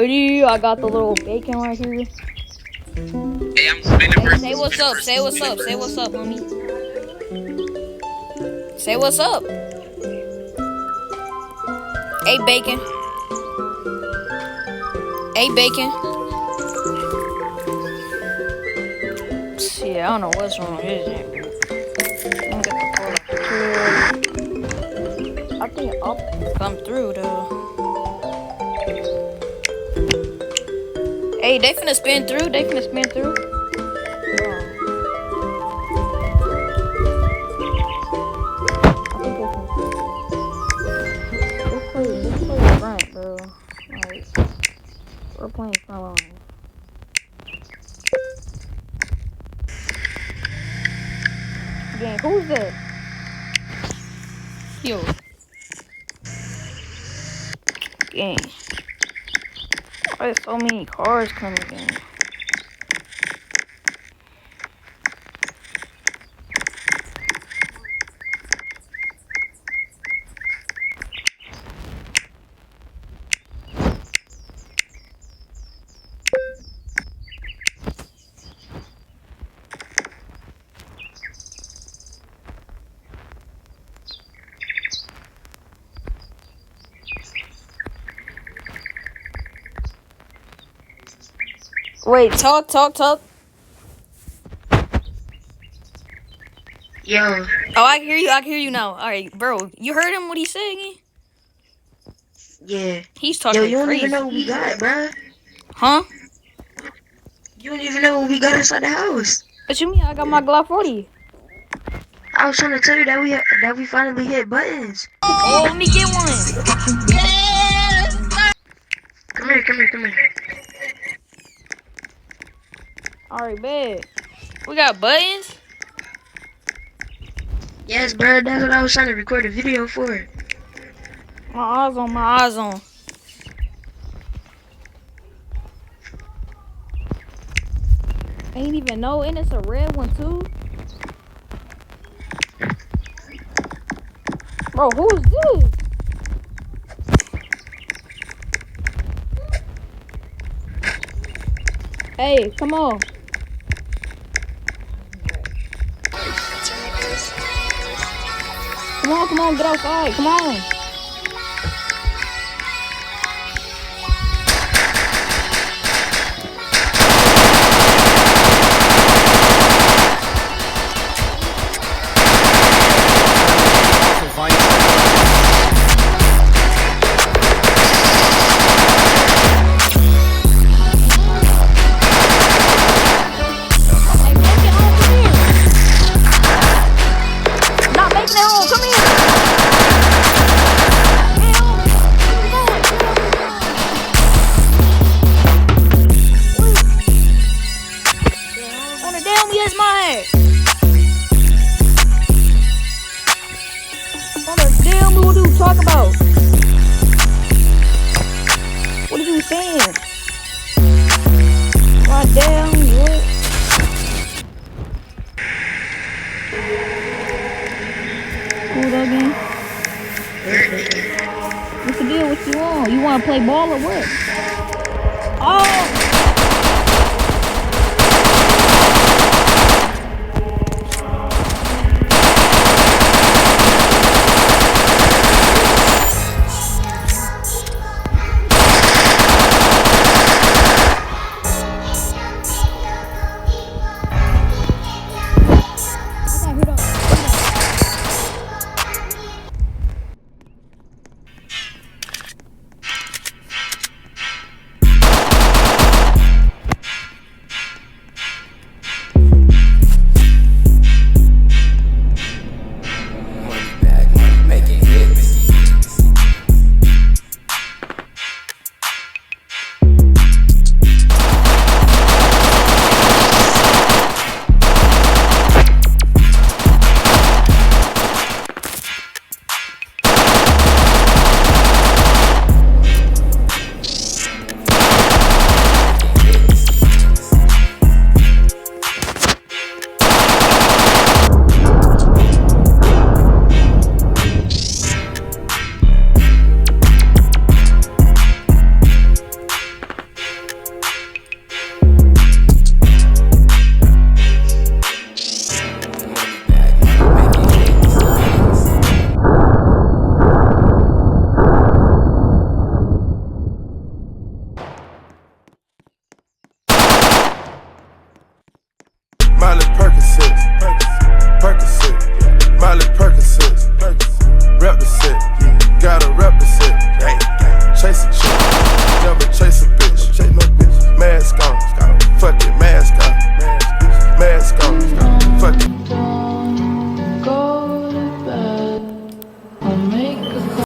I got the little bacon right here. Hey, I'm spinning first. Say what's up. Say what's up. Say what's up, homie. Say what's up. Hey, bacon. Hey, bacon. Shit, I don't know what's wrong with this thing. I'm gonna pull up here. I think I'll come through though. Hey, they finna spin through. They finna spin through. Let's play front, bro. Like, we're playing front line. Gang, who's that? Yo. Gang. Why so many cars coming in? Wait, talk. Yo. Oh, I can hear you now. Alright, bro. You heard him what he said again? Yeah. He's talking Yo, you don't crazy. even know what we got, bruh. Huh? You don't even know what we got inside the house. What you mean? I got my Glock 40. I was trying to tell you that we finally hit buttons. Oh, let me get one. Come here. Alright, bet. We got buttons? Yes, bruh, that's what I was trying to record a video for. My eyes on. I ain't even know, and it's a red one too. Bro, who is this? Hey, come on. Come on, get outside. Come on. Talk about? What are you saying? God damn, what? Cool again? What's the deal? What you want? You want to play ball or what?